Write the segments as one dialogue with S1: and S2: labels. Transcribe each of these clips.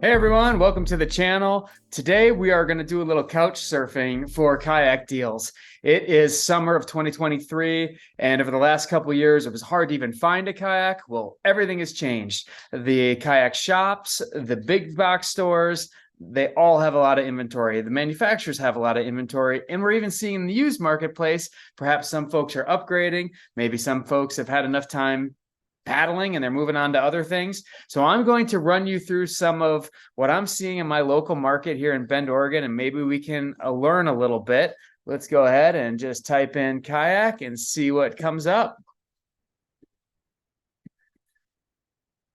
S1: Hey everyone, welcome to the channel. Today we are going to do a little couch surfing for kayak deals. It is summer of 2023, and over the last couple of years, it was hard to even find a kayak. Well, everything has changed. The kayak shops, the big box stores, they all have a lot of inventory. The manufacturers have a lot of inventory, and we're even seeing in the used marketplace, perhaps some folks are upgrading. Maybe some folks have had enough time paddling and they're moving on to other things. So I'm going to run you through some of what I'm seeing in my local market here in Bend, Oregon, and maybe we can learn a little bit. Let's go ahead and just type in kayak and see what comes up.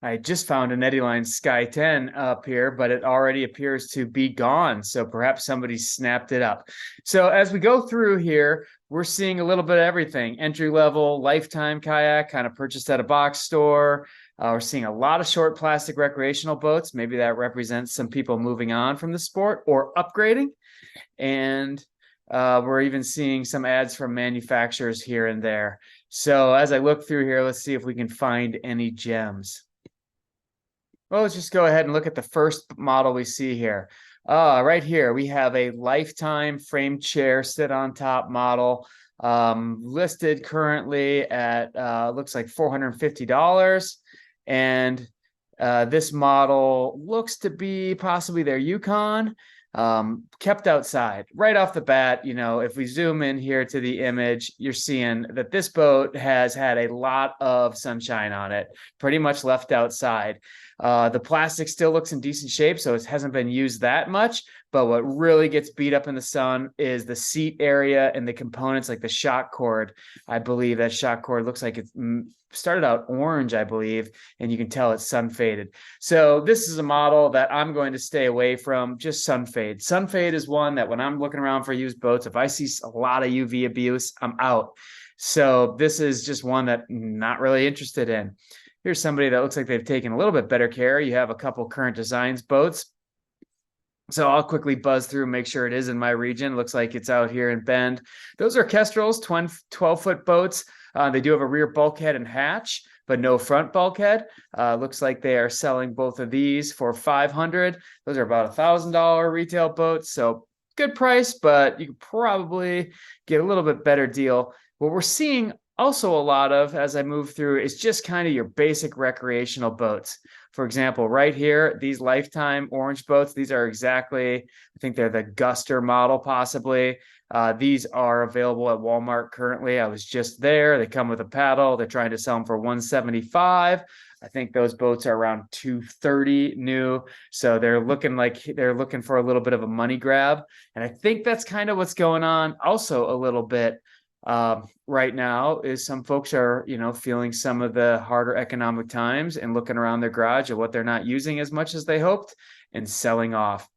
S1: I just found an Eddyline Sky 10 up here, but it already appears to be gone. So perhaps somebody snapped it up. So as we go through here, we're seeing a little bit of everything. Entry level, lifetime kayak, kind of purchased at a box store. We're seeing a lot of short plastic recreational boats. Maybe that represents some people moving on from the sport or upgrading. And we're even seeing some ads from manufacturers here and there. So as I look through here, let's see if we can find any gems. Well, let's just go ahead and look at the first model we see here. Right here, we have a lifetime frame chair sit on top model, listed currently at looks like $450. And this model looks to be possibly their Yukon, kept outside. Right off the bat, if we zoom in here to the image, you're seeing that this boat has had a lot of sunshine on it, pretty much left outside. The plastic still looks in decent shape, so it hasn't been used that much. But what really gets beat up in the sun is the seat area and the components like the shock cord. I believe that shock cord looks like it started out orange, I believe, and you can tell it's sun faded. So this is a model that I'm going to stay away from, just sun fade. Sun fade is one that when I'm looking around for used boats, if I see a lot of UV abuse, I'm out. So this is just one that I'm not really interested in. Here's somebody that looks like they've taken a little bit better care. You have a couple current designs boats. So I'll quickly buzz through and make sure it is in my region. Looks like it's out here in Bend. Those are Kestrels, 12-foot boats. They do have a rear bulkhead and hatch, but no front bulkhead. Looks like they are selling both of these for $500. Those are about $1,000 retail boats. So good price, but you could probably get a little bit better deal. What we're seeing also a lot of as I move through is just kind of your basic recreational boats. For example, right here, these lifetime orange boats, these are exactly, I think they're the Guster model possibly. These are available at Walmart currently. I was just there. They come with a paddle. They're trying to sell them for $175. I think those boats are around $230 new. So they're looking like they're looking for a little bit of a money grab. And I think that's kind of what's going on also a little bit right now is some folks are, feeling some of the harder economic times and looking around their garage at what they're not using as much as they hoped and selling off.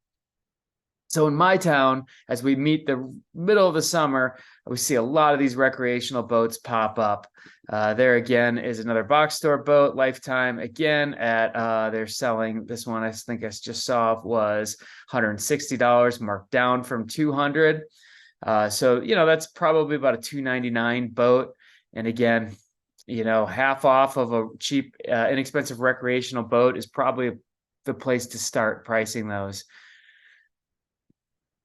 S1: So in my town, as we meet the middle of the summer, we see a lot of these recreational boats pop up. There again is another box store boat, lifetime again at they're selling this one. I think I just saw was $160, marked down from $200. So, that's probably about a $299 boat. And again, half off of a cheap, inexpensive recreational boat is probably the place to start pricing those.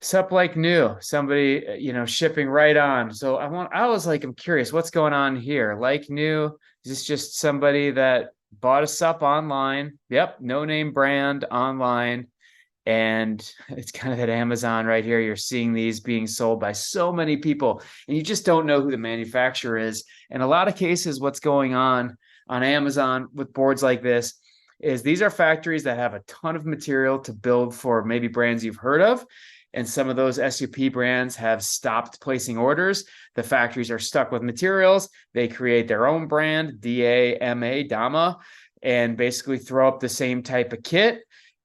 S1: Sup like new, somebody, shipping right on. So I'm curious, what's going on here? Like new, is this just somebody that bought a sup online? Yep. No name brand online. And it's kind of at Amazon right here. You're seeing these being sold by so many people, and you just don't know who the manufacturer is. In a lot of cases, what's going on Amazon with boards like this is these are factories that have a ton of material to build for maybe brands you've heard of. And some of those SUP brands have stopped placing orders. The factories are stuck with materials. They create their own brand, DAMA, and basically throw up the same type of kit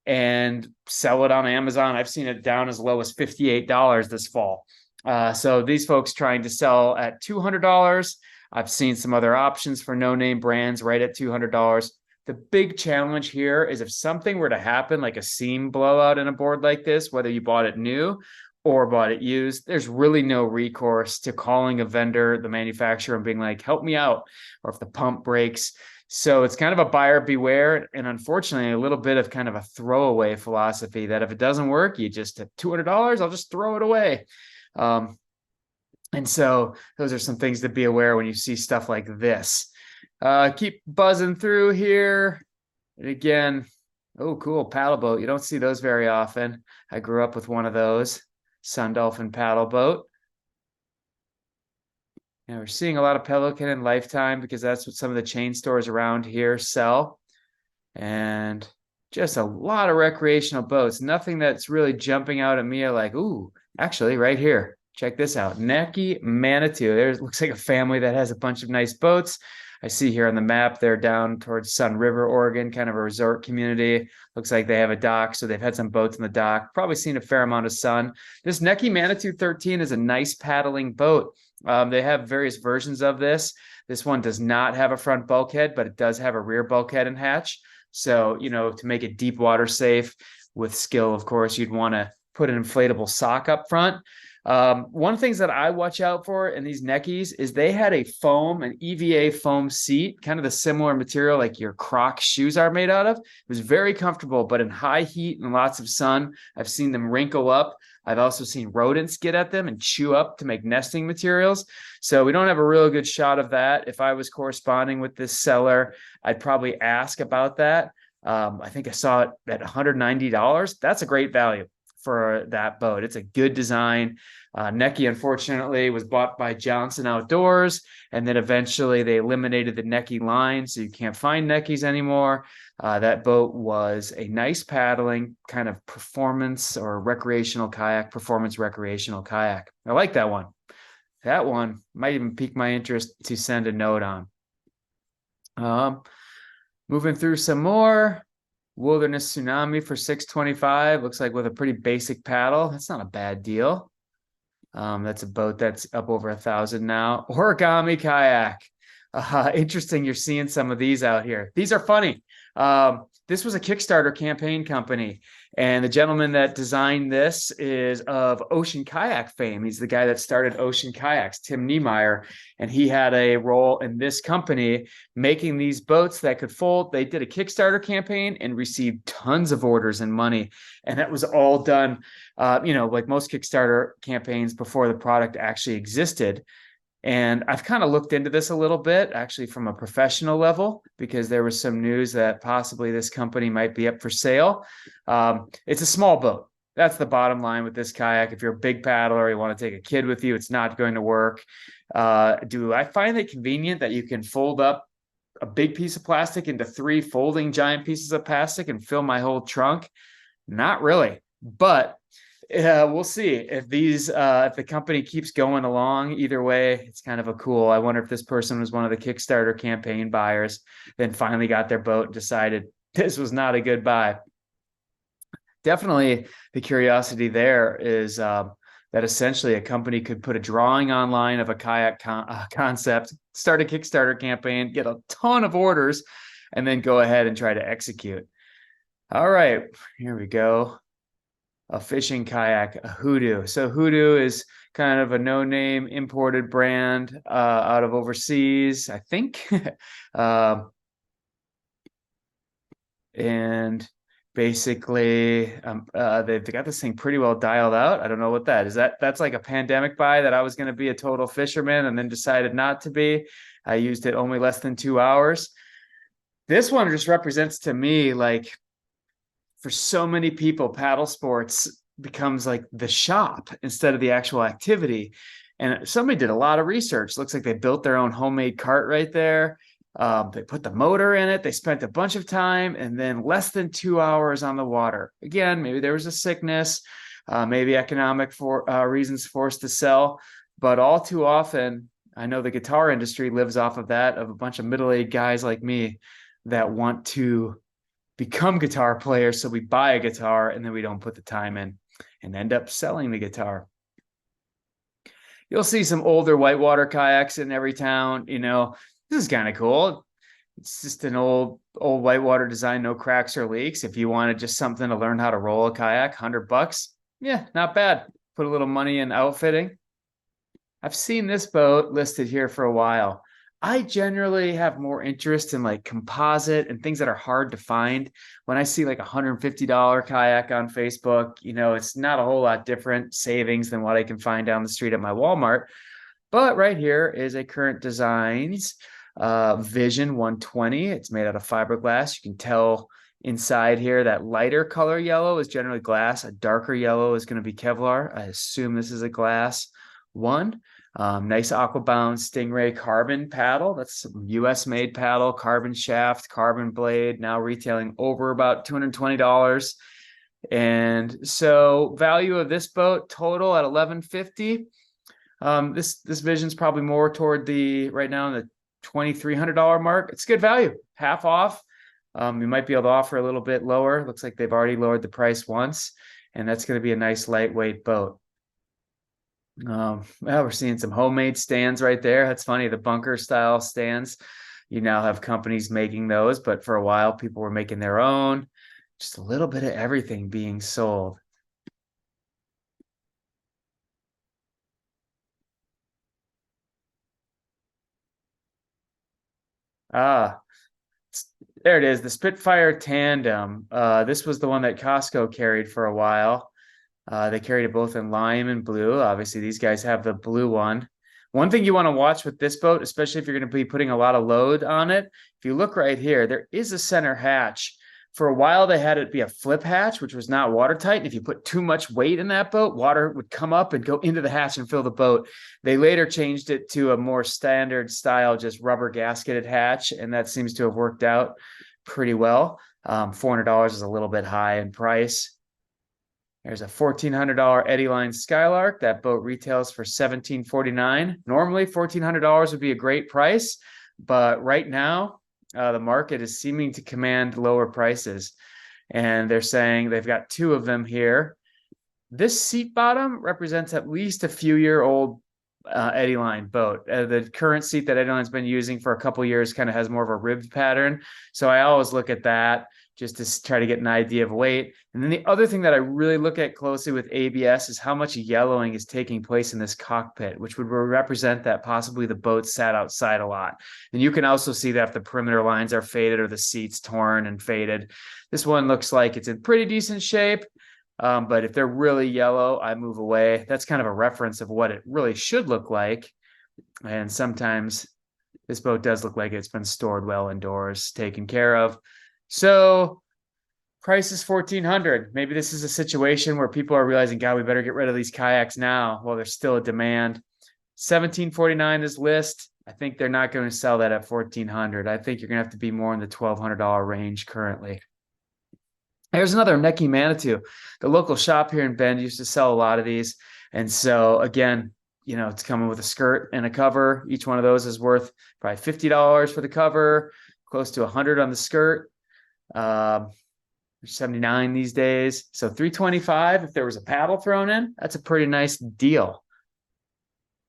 S1: and sell it on Amazon. I've seen it down as low as $58 this fall. So these folks trying to sell at $200. I've seen some other options for no-name brands right at $200. The big challenge here is if something were to happen, like a seam blowout in a board like this, whether you bought it new or bought it used, there's really no recourse to calling a vendor, the manufacturer, and being like, help me out, or if the pump breaks. So it's kind of a buyer beware. And unfortunately, a little bit of kind of a throwaway philosophy that if it doesn't work, you just at $200, I'll just throw it away. And so those are some things to be aware when you see stuff like this. Keep buzzing through here. And again, oh, cool, paddle boat. You don't see those very often. I grew up with one of those, Sun Dolphin paddle boat. And we're seeing a lot of Pelican and Lifetime because that's what some of the chain stores around here sell. And just a lot of recreational boats. Nothing that's really jumping out at me like, ooh, actually right here. Check this out. Necky Manitou. There looks like a family that has a bunch of nice boats. I see here on the map, they're down towards Sun River, Oregon, kind of a resort community. Looks like they have a dock, so they've had some boats in the dock. Probably seen a fair amount of sun. This Necky Manitou 13 is a nice paddling boat. They have various versions of this. This one does not have a front bulkhead, but it does have a rear bulkhead and hatch. So, to make it deep water safe with skill, of course, you'd want to put an inflatable sock up front. One of the things that I watch out for in these Neckies is they had an EVA foam seat, kind of the similar material like your Crocs shoes are made out of. It was very comfortable, but in high heat and lots of sun, I've seen them wrinkle up. I've also seen rodents get at them and chew up to make nesting materials. So we don't have a real good shot of that. If I was corresponding with this seller, I'd probably ask about that. I think I saw it at $190. That's a great value for that boat. It's a good design. Necky, unfortunately, was bought by Johnson Outdoors, and then eventually they eliminated the Necky line, so you can't find Neckies anymore. That boat was a nice paddling kind of performance or recreational kayak, performance recreational kayak. I like that one. That one might even pique my interest to send a note on. Moving through some more. Wilderness Tsunami for $625. Looks like with a pretty basic paddle. That's not a bad deal. That's a boat that's up over 1,000 now. Origami Kayak. Interesting. You're seeing some of these out here. These are funny. This was a Kickstarter campaign company, and the gentleman that designed this is of Ocean Kayak fame. He's the guy that started Ocean Kayaks, Tim Niemeyer, and he had a role in this company making these boats that could fold. They did a Kickstarter campaign and received tons of orders and money, and that was all done, like most Kickstarter campaigns before the product actually existed. And I've kind of looked into this a little bit, actually, from a professional level, because there was some news that possibly this company might be up for sale. It's a small boat. That's the bottom line with this kayak. If you're a big paddler, you want to take a kid with you, it's not going to work. Do I find it convenient that you can fold up a big piece of plastic into 3 folding giant pieces of plastic and fill my whole trunk? Not really, but we'll see if the company keeps going along. Either way, it's kind of a cool. I wonder if this person was one of the Kickstarter campaign buyers, then finally got their boat and decided this was not a good buy. Definitely the curiosity there is that essentially a company could put a drawing online of a kayak concept, start a Kickstarter campaign, get a ton of orders, and then go ahead and try to execute. All right, here we go. A fishing kayak, a Hoodoo. So Hoodoo is kind of a no-name imported brand out of overseas, I think. And basically, they've got this thing pretty well dialed out. I don't know what that is. That's like a pandemic buy that I was going to be a total fisherman and then decided not to be. I used it only less than 2 hours. This one just represents to me, like, for so many people, Paddlesports becomes like the shop instead of the actual activity. And somebody did a lot of research. Looks like they built their own homemade cart right there. They put the motor in it. They spent a bunch of time and then less than 2 hours on the water. Again, maybe there was a sickness, maybe economic reasons forced to sell. But all too often, I know the guitar industry lives off of that, of a bunch of middle-aged guys like me that want to become guitar players. So we buy a guitar and then we don't put the time in and end up selling the guitar. You'll see some older whitewater kayaks in every town. This is kind of cool. It's just an old whitewater design, no cracks or leaks. If you wanted just something to learn how to roll a kayak, $100. Yeah, not bad. put a little money in outfitting. I've seen this boat listed here for a while. I generally have more interest in like composite and things that are hard to find. When I see like $150 kayak on Facebook, it's not a whole lot different savings than what I can find down the street at my Walmart. But right here is a Current Designs Vision 120. It's made out of fiberglass. You can tell inside here that lighter color yellow is generally glass. A darker yellow is going to be Kevlar. I assume this is a glass one. Nice Aquabound Stingray carbon paddle. That's a US made paddle, carbon shaft, carbon blade, now retailing over about $220. And so value of this boat total at $1,150. This Vision's probably more toward right now in the $2,300 mark. It's good value, half off. You might be able to offer a little bit lower. Looks like they've already lowered the price once, and that's going to be a nice lightweight boat. Well, we're seeing some homemade stands right there. That's funny. The bunker style stands, you now have companies making those, but for a while people were making their own. Just a little bit of everything being sold. There it is, the Spitfire Tandem. This was the one that Costco carried for a while. They carried it both in lime and blue. Obviously, these guys have the blue one. One thing you want to watch with this boat, especially if you're going to be putting a lot of load on it, if you look right here, there is a center hatch. For a while, they had it be a flip hatch, which was not watertight. And if you put too much weight in that boat, water would come up and go into the hatch and fill the boat. They later changed it to a more standard style, just rubber gasketed hatch. And that seems to have worked out pretty well. $400 is a little bit high in price. There's a $1,400 Eddyline Skylark. That boat retails for $1,749. Normally, $1,400 would be a great price, but right now, the market is seeming to command lower prices. And they're saying they've got two of them here. This seat bottom represents at least a few-year-old Eddyline boat. The current seat that Eddyline's been using for a couple years kind of has more of a ribbed pattern. So I always look at that just to try to get an idea of weight. And then the other thing that I really look at closely with ABS is how much yellowing is taking place in this cockpit, which would represent that possibly the boat sat outside a lot. And you can also see that if the perimeter lines are faded or the seats torn and faded. This one looks like it's in pretty decent shape. But if they're really yellow, I move away. That's kind of a reference of what it really should look like. And sometimes this boat does look like it's been stored well indoors, taken care of. So price is $1,400. Maybe this is a situation where people are realizing, God, we better get rid of these kayaks now while there's still a demand. $1,749 is list. I think they're not going to sell that at $1,400. I think you're going to have to be more in the $1,200 range currently. Here's another Necky Manitou. The local shop here in Bend used to sell a lot of these. And so again, it's coming with a skirt and a cover. Each one of those is worth probably $50 for the cover, close to $100 on the skirt. 79 these days. So $325 if there was a paddle thrown in, that's a pretty nice deal.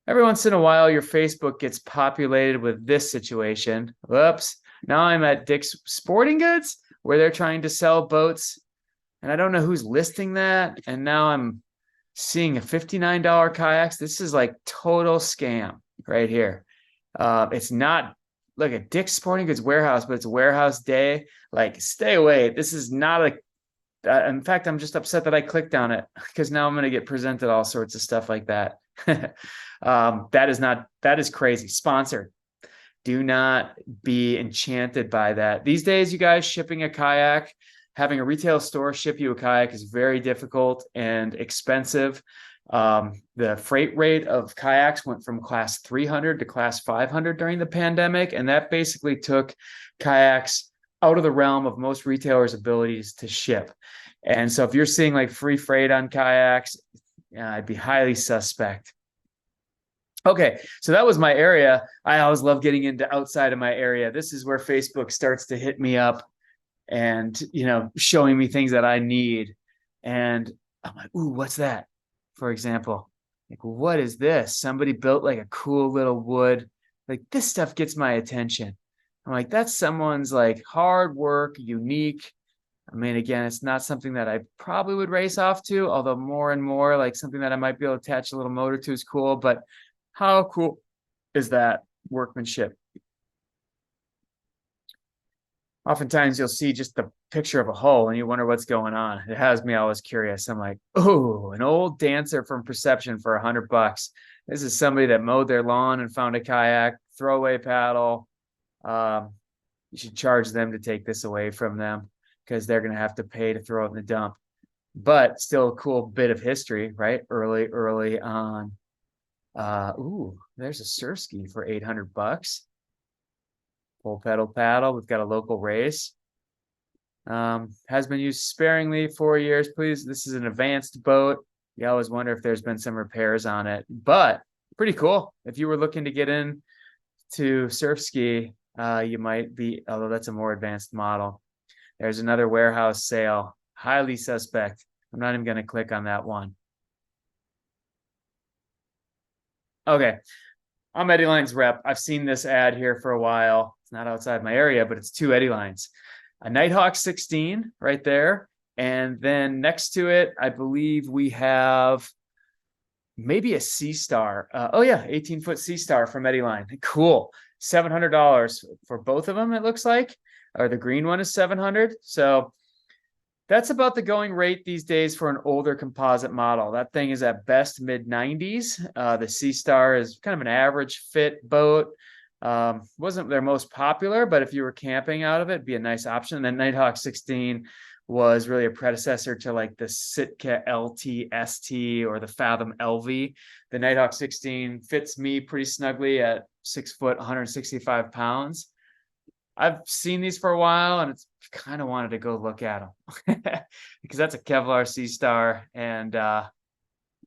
S1: Every once in a while, your Facebook gets populated with this situation. Whoops. Now I'm at Dick's Sporting Goods where they're trying to sell boats. And I don't know who's listing that. And now I'm seeing a $59 kayaks. This is like total scam right here. It's not like a Dick's Sporting Goods warehouse, but it's a warehouse day. Like, stay away. This is not in fact, I'm just upset that I clicked on it because now I'm going to get presented all sorts of stuff like that. That is crazy. Sponsored. Do not be enchanted by that. These days, you guys, shipping a kayak, having a retail store ship you a kayak is very difficult and expensive. The freight rate of kayaks went from class 300 to class 500 during the pandemic. And that basically took kayaks out of the realm of most retailers' abilities to ship. And so if you're seeing like free freight on kayaks, I'd be highly suspect. Okay, so that was my area. I always love getting into outside of my area. This is where Facebook starts to hit me up and, showing me things that I need. And I'm like, ooh, what's that? For example, like, what is this? Somebody built like a cool little wood. Like, this stuff gets my attention. I'm like, that's someone's like hard work, unique. I mean, again, it's not something that I probably would race off to, although more and more like something that I might be able to attach a little motor to is cool. But how cool is that workmanship? Oftentimes you'll see just the picture of a hull and you wonder what's going on. It has me always curious. I'm like, oh, an old dancer from Perception for $100. This is somebody that mowed their lawn and found a kayak, throwaway paddle. You should charge them to take this away from them because they're going to have to pay to throw it in the dump. But still a cool bit of history, right? Early on. There's a surf ski for $800. Full pedal paddle. We've got a local race. Has been used sparingly 4 years. Please, this is an advanced boat. You always wonder if there's been some repairs on it, but pretty cool. If you were looking to get in to surf ski, you might be, although that's a more advanced model. There's another warehouse sale. Highly suspect. I'm not even going to click on that one. Okay. I'm Eddyline's rep. I've seen this ad here for a while. It's not outside my area, but it's two Eddylines. A Nighthawk 16 right there. And then next to it, I believe we have maybe a Sea Star. 18-foot Sea Star from Eddyline. Cool. $700 for both of them, it looks like. Or the green one is $700. So that's about the going rate these days for an older composite model. That thing is at best mid-90s. The Sea Star is kind of an average fit boat. Wasn't their most popular, but if you were camping out of it, it'd be a nice option. And then Nighthawk 16 was really a predecessor to like the Sitka LT ST or the Fathom LV. The Nighthawk 16 fits me pretty snugly at 6 foot, 165 pounds. I've seen these for a while and it's kind of wanted to go look at them because that's a Kevlar Sea Star and,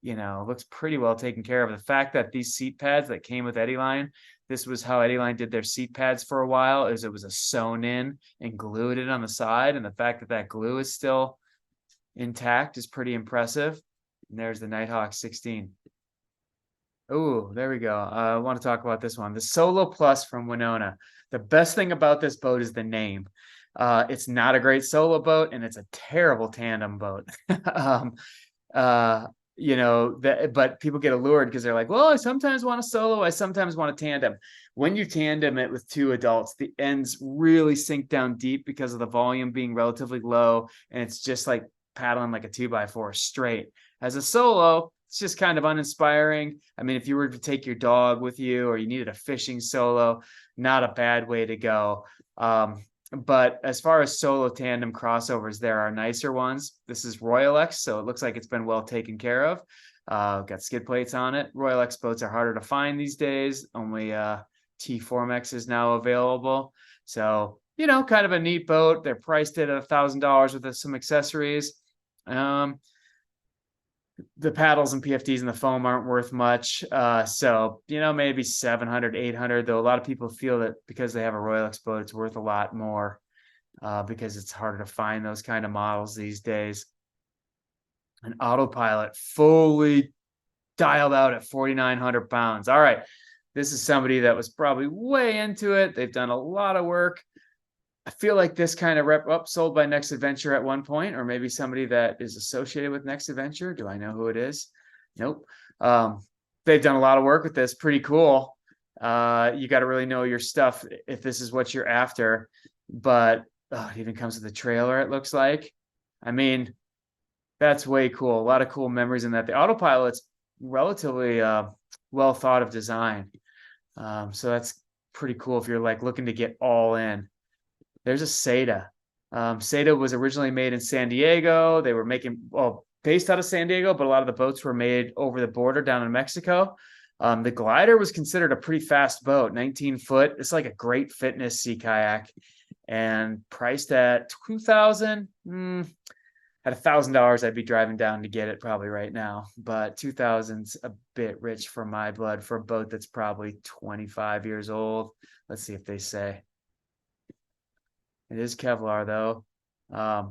S1: looks pretty well taken care of. The fact that these seat pads that came with Eddyline, this was how Eddyline did their seat pads for a while, is it was a sewn in and glued it on the side. And the fact that that glue is still intact is pretty impressive. And there's the Nighthawk 16. Oh, there we go. I want to talk about this one. The Solo Plus from Winona. The best thing about this boat is the name. It's not a great solo boat and it's a terrible tandem boat. But people get allured because they're like, well, I sometimes want a solo, I sometimes want a tandem. When you tandem it with two adults, the ends really sink down deep because of the volume being relatively low, and it's just like paddling like a 2x4 straight. As a solo, it's just kind of uninspiring. I mean, if you were to take your dog with you or you needed a fishing solo, not a bad way to go. But as far as solo tandem crossovers, there are nicer ones. This is Royal X, so it looks like it's been well taken care of. Got skid plates on it. Royal X boats are harder to find these days. Only T-Formex is now available. So, kind of a neat boat. They're priced at $1,000 with some accessories. The paddles and PFDs and the foam aren't worth much. So, maybe 700, 800, though a lot of people feel that because they have a Royal X boat, it's worth a lot more because it's harder to find those kind of models these days. An Autopilot fully dialed out at 4,900 pounds. All right. This is somebody that was probably way into it. They've done a lot of work. I feel like this kind of sold by Next Adventure at one point, or maybe somebody that is associated with Next Adventure. Do I know who it is? Nope. They've done a lot of work with this. Pretty cool. You got to really know your stuff if this is what you're after. But it even comes with a trailer, it looks like. I mean, that's way cool. A lot of cool memories in that. The Autopilot's relatively well thought of design. So that's pretty cool if you're like looking to get all in. There's a Seda. Seda was originally made in San Diego. They were based out of San Diego, but a lot of the boats were made over the border down in Mexico. The Glider was considered a pretty fast boat, 19 foot. It's like a great fitness sea kayak and priced at $2,000. At $1,000, I'd be driving down to get it probably right now, but 2,000's a bit rich for my blood for a boat that's probably 25 years old. Let's see if they say. It is Kevlar though. I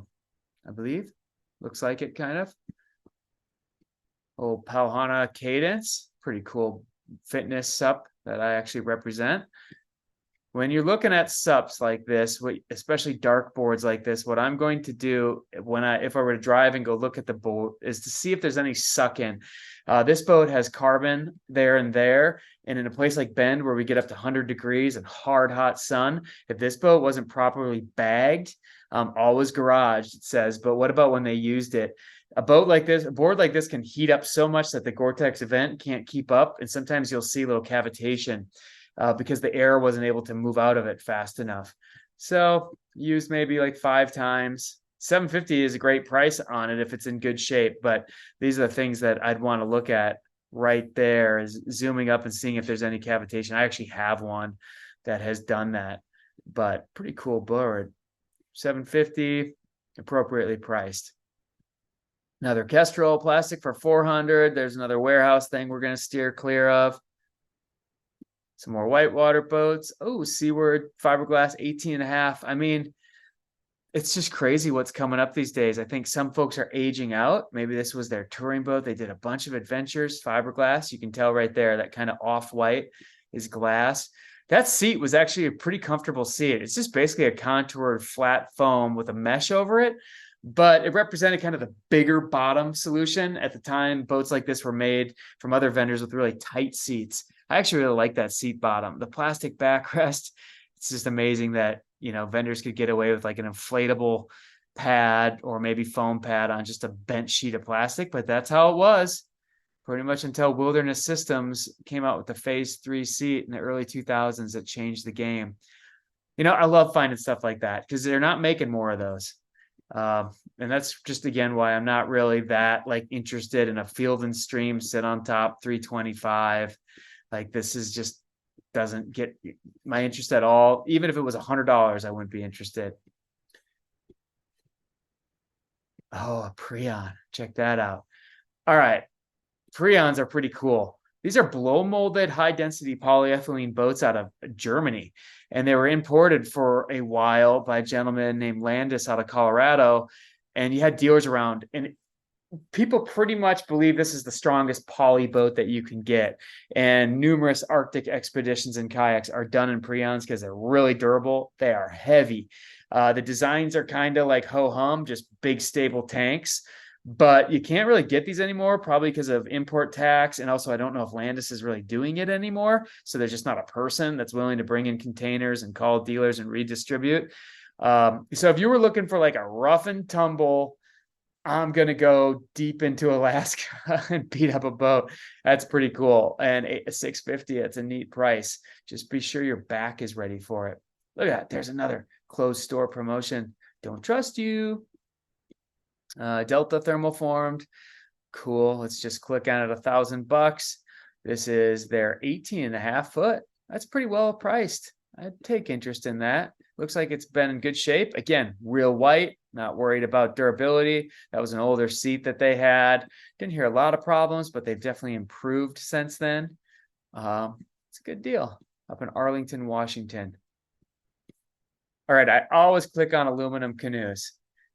S1: believe. Looks like it kind of. Old Palhana Cadence. Pretty cool fitness SUP that I actually represent. when you're looking at SUPs like this, especially dark boards like this, what I'm going to do if I were to drive and go look at the boat is to see if there's any suck in. This boat has carbon there and there. And in a place like Bend where we get up to 100 degrees and hard, hot sun, if this boat wasn't properly bagged, always garaged, it says, but what about when they used it? A board like this can heat up so much that the Gore-Tex vent can't keep up. And sometimes you'll see a little cavitation because the air wasn't able to move out of it fast enough. So used maybe like 5 times. $750 is a great price on it if it's in good shape, but these are the things that I'd want to look at right there, is zooming up and seeing if there's any cavitation. I actually have one that has done that, but pretty cool board. $750, appropriately priced. Another Kestrel plastic for $400. There's another warehouse thing we're going to steer clear of. Some more whitewater boats. Oh, Seaward fiberglass 18.5. I mean, it's just crazy what's coming up these days. I think some folks are aging out. Maybe this was their touring boat. They did a bunch of adventures, fiberglass. You can tell right there, that kind of off-white is glass. That seat was actually a pretty comfortable seat. It's just basically a contoured flat foam with a mesh over it, but it represented kind of the bigger bottom solution. At the time, boats like this were made from other vendors with really tight seats. I actually really like that seat bottom. The plastic backrest, it's just amazing that, vendors could get away with like an inflatable pad or maybe foam pad on just a bent sheet of plastic, but that's how it was pretty much until Wilderness Systems came out with the Phase 3 seat in the early 2000s that changed the game. I love finding stuff like that because they're not making more of those. And that's just, again, why I'm not really that like interested in a Field and Stream sit on top 325. Like this is just doesn't get my interest at all. Even if it was $100, I wouldn't be interested. Oh, a Prion. Check that out. All right. Prions are pretty cool. These are blow molded high density polyethylene boats out of Germany. And they were imported for a while by a gentleman named Landis out of Colorado. And you had dealers around, and people pretty much believe this is the strongest poly boat that you can get. And numerous Arctic expeditions and kayaks are done in Prions because they're really durable. They are heavy. The designs are kind of like ho-hum, just big stable tanks. But you can't really get these anymore, probably because of import tax. And also, I don't know if Landis is really doing it anymore. So there's just not a person that's willing to bring in containers and call dealers and redistribute. So if you were looking for like a rough and tumble, I'm going to go deep into Alaska and beat up a boat. That's pretty cool. And a $650, it's a neat price. Just be sure your back is ready for it. Look at that. There's another closed store promotion. Don't trust you. Delta thermoformed. Cool. Let's just click on it. $1,000. This is their 18.5 foot. That's pretty well priced. I'd take interest in that. Looks like it's been in good shape. Again, real white, not worried about durability. That was an older seat that they had. Didn't hear a lot of problems, but they've definitely improved since then. It's a good deal up in Arlington, Washington. All right, I always click on aluminum canoes.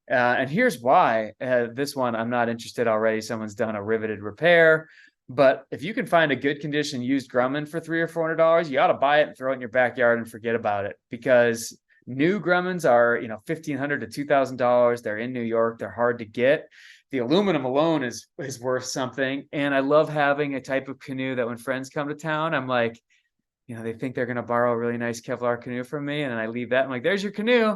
S1: And here's why. This one, I'm not interested already. Someone's done a riveted repair. But if you can find a good condition used Grumman for $300 or $400, you ought to buy it and throw it in your backyard and forget about it. Because new Grummans are, $1,500 to $2,000. They're in New York. They're hard to get. The aluminum alone is worth something. And I love having a type of canoe that when friends come to town, I'm like, they think they're going to borrow a really nice Kevlar canoe from me. And then I leave that. I'm like, there's your canoe.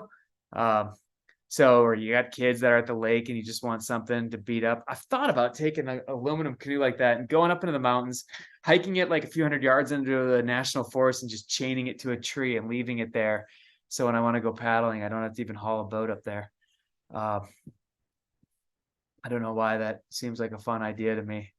S1: Or you got kids that are at the lake and you just want something to beat up. I've thought about taking an aluminum canoe like that and going up into the mountains, hiking it like a few hundred yards into the national forest and just chaining it to a tree and leaving it there. So when I want to go paddling, I don't have to even haul a boat up there. I don't know why that seems like a fun idea to me.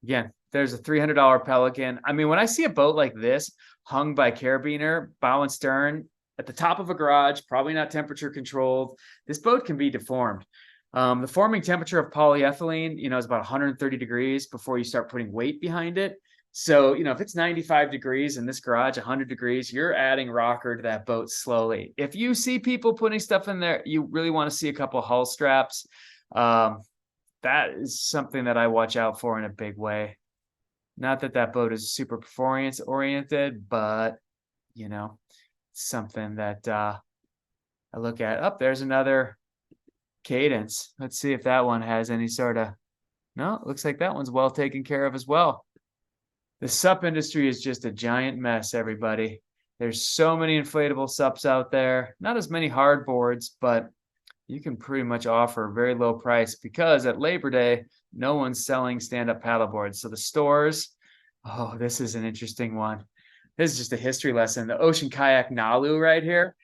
S1: Again, there's a $300 Pelican. I mean, when I see a boat like this hung by carabiner, bow and stern, at the top of a garage, probably not temperature controlled, this boat can be deformed. The forming temperature of polyethylene, is about 130 degrees before you start putting weight behind it. So, if it's 95 degrees in this garage, 100 degrees, you're adding rocker to that boat slowly. If you see people putting stuff in there, you really want to see a couple hull straps. That is something that I watch out for in a big way. Not that boat is super performance oriented, but you know, something that I look at. Oh, there's another Cadence. Let's see if that one has any sort of, no, it looks like that one's well taken care of as well. The SUP industry is just a giant mess, everybody. There's so many inflatable SUPs out there, not as many hardboards, but you can pretty much offer a very low price because at Labor Day, no one's selling stand-up paddleboards. So the stores, oh, this is an interesting one. This is just a history lesson. The Ocean Kayak Nalu right here.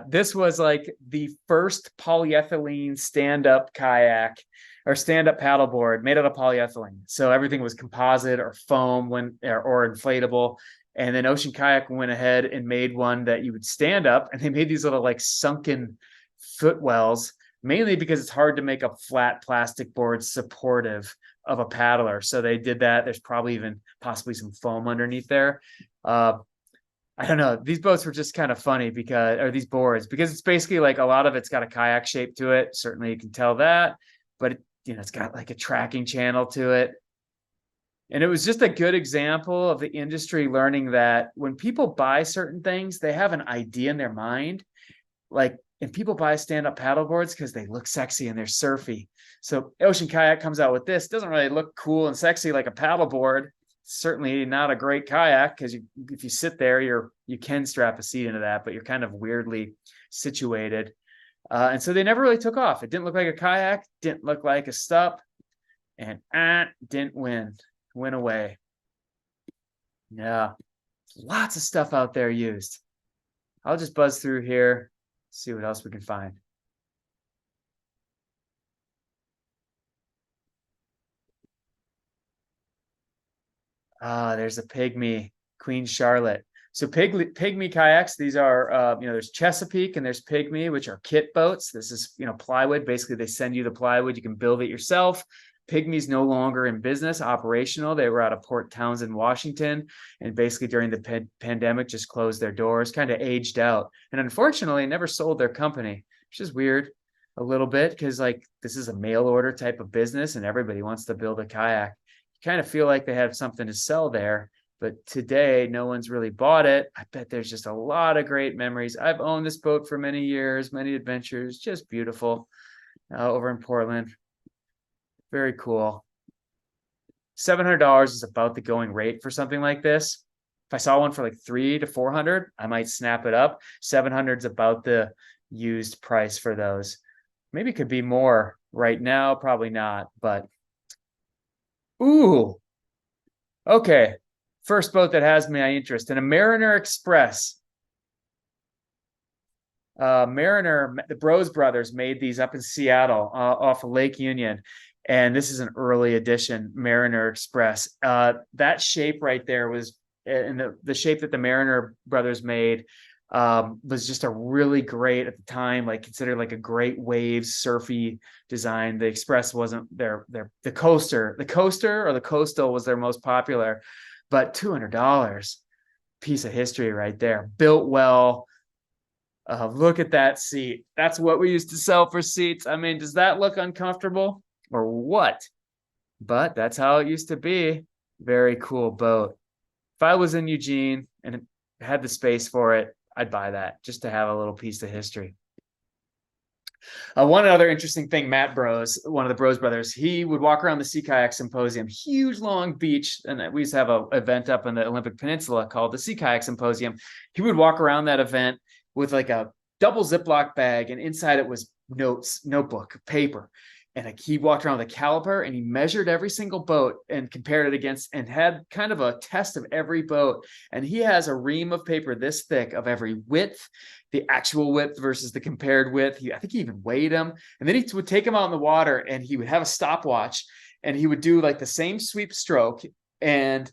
S1: This was like the first polyethylene stand-up kayak or stand-up paddleboard made out of polyethylene. So everything was composite or foam or inflatable. And then Ocean Kayak went ahead and made one that you would stand up, and they made these little like sunken footwells, mainly because it's hard to make a flat plastic board supportive of a paddler. So they did that. There's probably even possibly some foam underneath there. I don't know. These boats were just kind of funny or these boards, because it's basically like a lot of it's got a kayak shape to it. Certainly you can tell that, but it's got like a tracking channel to it. And it was just a good example of the industry learning that when people buy certain things, they have an idea in their mind. And people buy stand-up paddleboards because they look sexy and they're surfy. So Ocean Kayak comes out with this. It doesn't really look cool and sexy like a paddleboard. Certainly not a great kayak, because if you sit there, you can strap a seat into that, but you're kind of weirdly situated. And so they never really took off. It didn't look like a kayak, didn't look like a SUP, and didn't went away. Yeah, lots of stuff out there used. I'll just buzz through here, see what else we can find. There's a Pygmy, Queen Charlotte. So Pygmy kayaks, these are, there's Chesapeake and there's Pygmy, which are kit boats. This is, plywood. Basically, they send you the plywood. You can build it yourself. Pygmy's no longer in business, operational. They were out of Port Townsend, Washington, and basically during the pandemic just closed their doors, kind of aged out. And unfortunately, never sold their company, which is weird a little bit, because this is a mail order type of business and everybody wants to build a kayak. You kind of feel like they have something to sell there, but today no one's really bought it. I bet there's just a lot of great memories. I've owned this boat for many years, many adventures, just beautiful, over in Portland. Very cool. $700 is about the going rate for something like this. If I saw one for like $300 to $400, I might snap it up. 700 is about the used price for those. Maybe it could be more right now, probably not, but ooh, okay. First boat that has my interest, and a Mariner Express. Mariner, the Bros Brothers made these up in Seattle, off of Lake Union. And this is an early edition Mariner Express. That shape right there was, and the shape that the Mariner Brothers made was just a really great, at the time, considered like a great waves surfy design. The Express wasn't the coaster or the coastal was their most popular, but $200, piece of history right there. Built well. Look at that seat. That's what we used to sell for seats. I mean, does that look uncomfortable or what? But that's how it used to be. Very cool boat. If I was in Eugene and had the space for it, I'd buy that just to have a little piece of history. One other interesting thing, Matt Bros, one of the Bros brothers, he would walk around the Sea Kayak Symposium, huge long beach, and we used to have an event up in the Olympic Peninsula called the Sea Kayak Symposium. He would walk around that event with like a double Ziploc bag, and inside it was notebook, paper. And he walked around with a caliper and he measured every single boat and compared it against, and had kind of a test of every boat. And he has a ream of paper this thick of every width, the actual width versus the compared width. I think he even weighed them. And then he would take them out in the water and he would have a stopwatch and he would do like the same sweep stroke and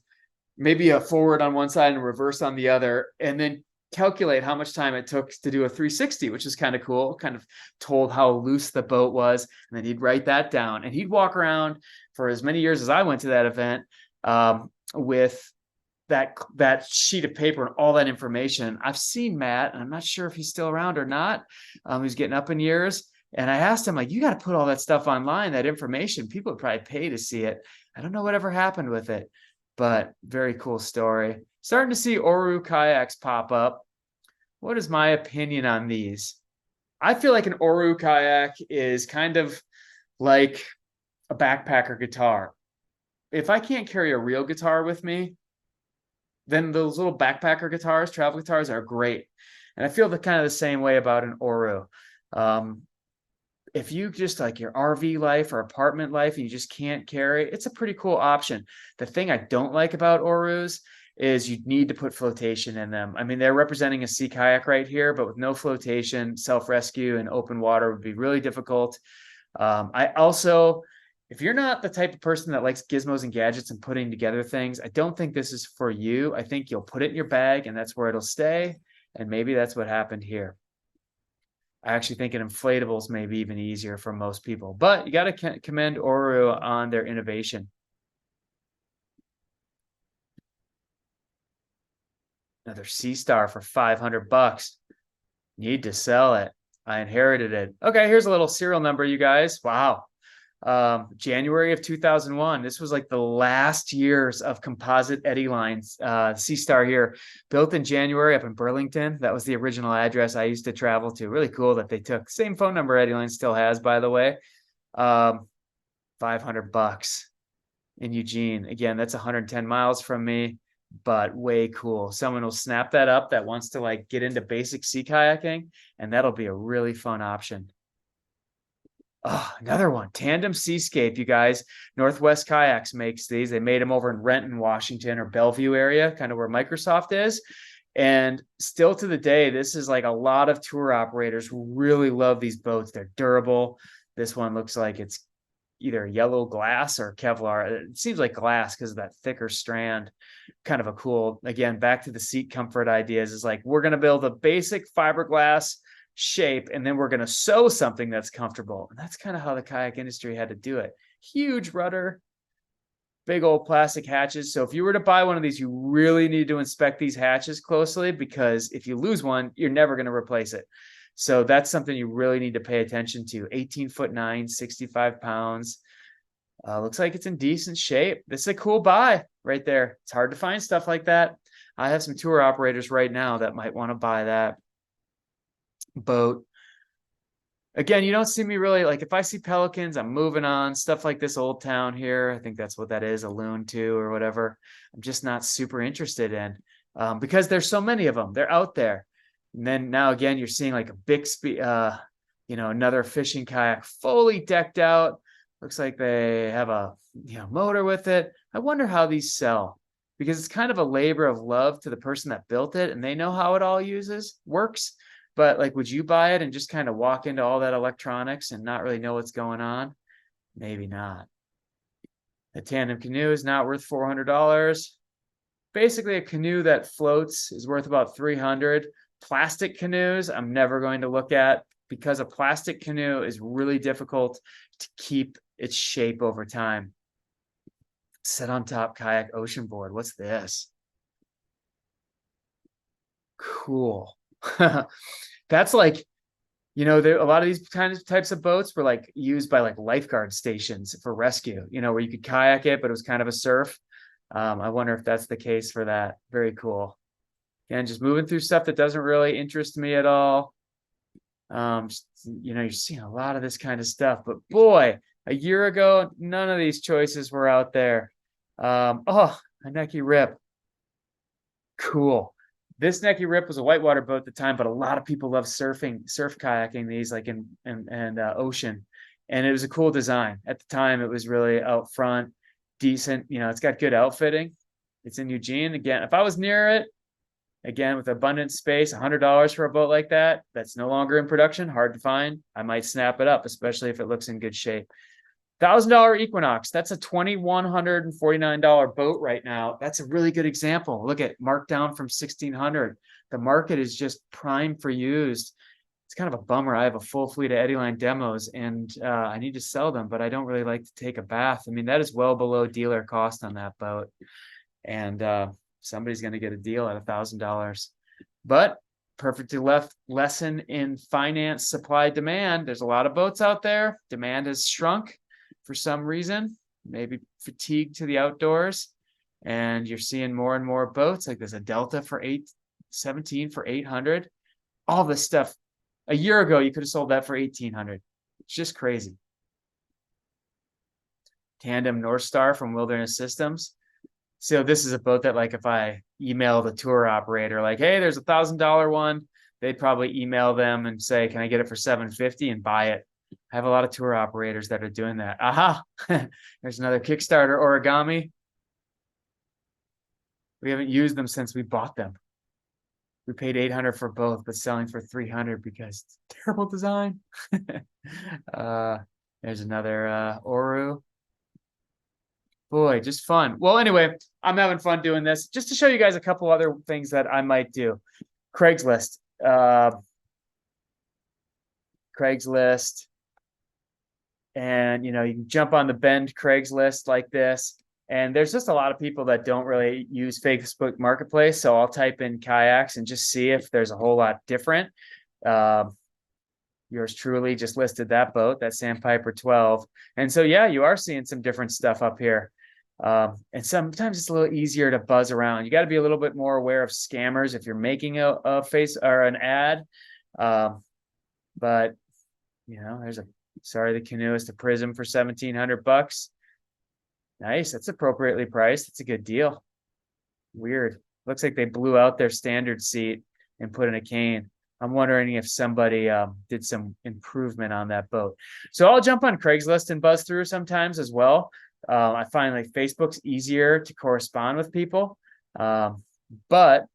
S1: maybe a forward on one side and a reverse on the other. And then calculate how much time it took to do a 360, which is kind of cool. Kind of told how loose the boat was, and then he'd write that down. And he'd walk around for as many years as I went to that event, with that sheet of paper and all that information. I've seen Matt, and I'm not sure if he's still around or not. He's getting up in years, and I asked him, like, you got to put all that stuff online, that information. People would probably pay to see it. I don't know whatever happened with it, but very cool story. Starting to see Oru kayaks pop up. What is my opinion on these? I feel like an Oru kayak is kind of like a backpacker guitar. If I can't carry a real guitar with me, then those little backpacker guitars, travel guitars, are great. And I feel the kind of the same way about an Oru. If you just like your RV life or apartment life and you just can't carry, it's a pretty cool option. The thing I don't like about Orus is you need to put flotation in them. I mean, they're representing a sea kayak right here, but with no flotation, self-rescue and open water would be really difficult. I also, if you're not the type of person that likes gizmos and gadgets and putting together things, I don't think this is for you. I think you'll put it in your bag and that's where it'll stay. And maybe that's what happened here. I actually think an inflatables may be even easier for most people, but you got to commend Oru on their innovation. Another Sea Star for $500. Need to sell it. I inherited it. Okay, here's a little serial number, you guys. Wow. January of 2001. This was like the last years of composite eddy lines. Sea Star here, built in January up in Burlington. That was the original address I used to travel to. Really cool that they took. Same phone number Eddy Line still has, by the way. $500 in Eugene. Again, that's 110 miles from me, but way cool. Someone will snap that up that wants to like get into basic sea kayaking, and that'll be a really fun option. Oh, another one. Tandem Seascape, you guys. Northwest Kayaks makes these. They made them over in Renton, Washington, or Bellevue area, kind of where Microsoft is. And still to the day, this is like a lot of tour operators who really love these boats. They're durable. This one looks like it's either yellow glass or Kevlar. It seems like glass because of that thicker strand. Kind of a cool, again, back to the seat comfort ideas, is like, we're going to build a basic fiberglass shape and then we're going to sew something that's comfortable. And that's kind of how the kayak industry had to do it. Huge rudder, big old plastic hatches. So if you were to buy one of these, you really need to inspect these hatches closely, because if you lose one, you're never going to replace it. So that's something you really need to pay attention to. 18'9", 65 pounds. Looks like it's in decent shape. This is a cool buy right there. It's hard to find stuff like that. I have some tour operators right now that might want to buy that boat. Again, you don't see me really, like, if I see pelicans, I'm moving on. Stuff like this Old Town here, I think that's what that is, a loon too or whatever, I'm just not super interested in, because there's so many of them. They're out there. And then now again, you're seeing like a Bixby, another fishing kayak fully decked out. Looks like they have a motor with it. I wonder how these sell, because it's kind of a labor of love to the person that built it, and they know how it all works. But like, would you buy it and just kind of walk into all that electronics and not really know what's going on? Maybe not. A tandem canoe is not worth $400. Basically, a canoe that floats is worth about $300. Plastic canoes, I'm never going to look at, because a plastic canoe is really difficult to keep its shape over time. Set on top kayak ocean board. What's this? Cool. That's like, there a lot of these kind of types of boats were like used by like lifeguard stations for rescue, where you could kayak it, but it was kind of a surf. I wonder if that's the case for that. Very cool. Again, just moving through stuff that doesn't really interest me at all. You're seeing a lot of this kind of stuff, but boy, a year ago, none of these choices were out there. A Necky Rip. Cool. This Necky Rip was a whitewater boat at the time, but a lot of people love surf kayaking these, like in ocean. And it was a cool design. At the time, it was really out front, decent. It's got good outfitting. It's in Eugene. Again, if I was near it, again, with abundant space, $100 for a boat like that, that's no longer in production, hard to find, I might snap it up, especially if it looks in good shape. $1,000 Equinox, that's a $2,149 boat right now. That's a really good example. Look at marked down from 1,600. The market is just prime for used. It's kind of a bummer. I have a full fleet of Eddy Line demos, and I need to sell them, but I don't really like to take a bath. I mean, that is well below dealer cost on that boat. And somebody's going to get a deal at $1,000. But perfectly left lesson in finance, supply, demand. There's a lot of boats out there. Demand has shrunk for some reason, maybe fatigue to the outdoors. And you're seeing more and more boats like there's a Delta for 817 for 800. All this stuff. A year ago, you could have sold that for 1,800. It's just crazy. Tandem North Star from Wilderness Systems. So this is a boat that, like, if I email the tour operator, like, hey, there's $1,000 one, they'd probably email them and say, can I get it for 750 and buy it? I have a lot of tour operators that are doing that. Aha, there's another Kickstarter origami. We haven't used them since we bought them. We paid 800 for both, but selling for 300 because it's terrible design. There's another Oru. Boy, just fun. Well, anyway, I'm having fun doing this. Just to show you guys a couple other things that I might do. Craigslist. Craigslist. And, you know, you can jump on the Bend Craigslist like this. And there's just a lot of people that don't really use Facebook Marketplace. So I'll type in kayaks and just see if there's a whole lot different. Yours truly just listed that boat, that Sandpiper 12. And so, yeah, you are seeing some different stuff up here. And sometimes it's a little easier to buzz around. You got to be a little bit more aware of scammers if you're making a face or an ad. But, you know, there's the Canoes to Prism for $1,700. Nice. That's appropriately priced. It's a good deal. Weird. Looks like they blew out their standard seat and put in a cane. I'm wondering if somebody did some improvement on that boat. So I'll jump on Craigslist and buzz through sometimes as well. I find like Facebook's easier to correspond with people, but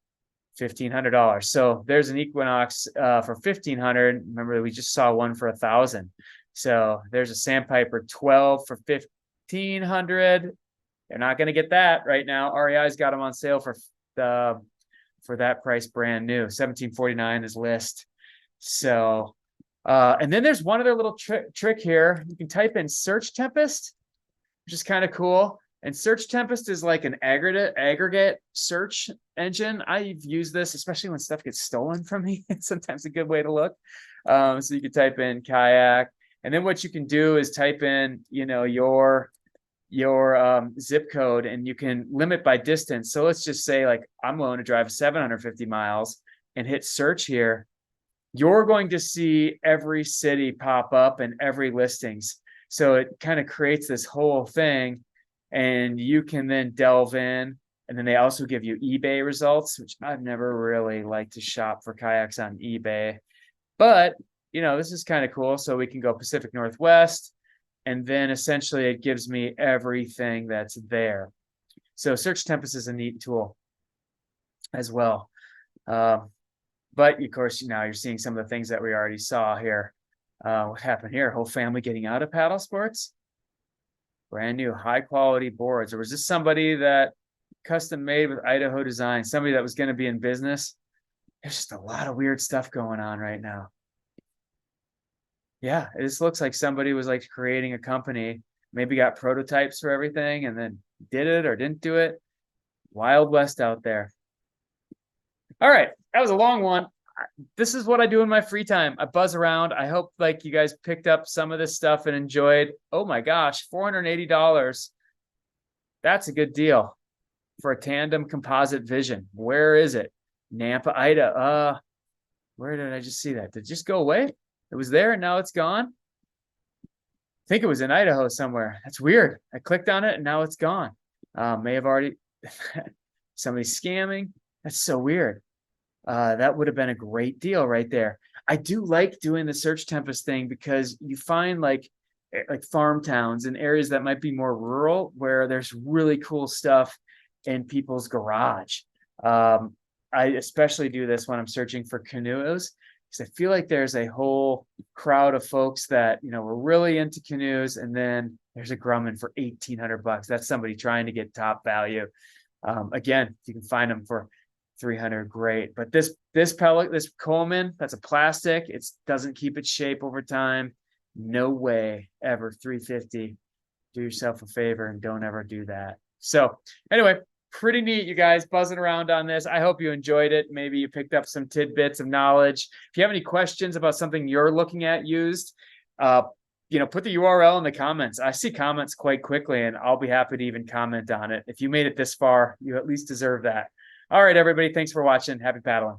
S1: $1,500. So there's an Equinox for $1,500. Remember, we just saw one for $1,000. So there's a Sandpiper 12 for $1,500. They're not going to get that right now. REI's got them on sale for that price, brand new. $1,749 is list. So, and then there's one other little trick here. You can type in Search Tempest, which is kind of cool. And Search Tempest is like an aggregate search engine. I've used this, especially when stuff gets stolen from me. It's sometimes a good way to look. So you can type in kayak, and then what you can do is type in, you know, your zip code, and you can limit by distance. So let's just say, like, I'm willing to drive 750 miles and hit search here. You're going to see every city pop up and every listings. So it kind of creates this whole thing, and you can then delve in. And then they also give you eBay results, which I've never really liked to shop for kayaks on eBay. But, you know, this is kind of cool. So we can go Pacific Northwest, and then essentially it gives me everything that's there. So Search Tempest is a neat tool as well. But of course, now you're seeing some of the things that we already saw here. What happened here? Whole family getting out of Paddlesports. Brand new high quality boards. Or was this somebody that custom made with Idaho design? Somebody that was going to be in business? There's just a lot of weird stuff going on right now. Yeah, this looks like somebody was like creating a company, maybe got prototypes for everything and then did it or didn't do it. Wild West out there. All right, that was a long one. This is what I do in my free time. I buzz around. I hope like you guys picked up some of this stuff and enjoyed. Oh my gosh, $480. That's a good deal for a tandem composite vision. Where is it? Nampa, Idaho. Where did I just see that? Did it just go away? It was there and now it's gone. I think it was in Idaho somewhere. That's weird. I clicked on it and now it's gone. May have already somebody's scamming. That's so weird. That would have been a great deal right there. I do like doing the Search Tempest thing because you find like farm towns and areas that might be more rural where there's really cool stuff in people's garage. I especially do this when I'm searching for canoes, because I feel like there's a whole crowd of folks that, you know, were really into canoes, and then there's a Grumman for $1,800. That's somebody trying to get top value. Again, if you can find them for $300, great. But this pellet, this Coleman, that's a plastic. It doesn't keep its shape over time. No way ever. $350. Do yourself a favor and don't ever do that. So anyway, pretty neat, you guys, buzzing around on this. I hope you enjoyed it. Maybe you picked up some tidbits of knowledge. If you have any questions about something you're looking at used, put the URL in the comments. I see comments quite quickly, and I'll be happy to even comment on it. If you made it this far, you at least deserve that. All right, everybody. Thanks for watching. Happy paddling.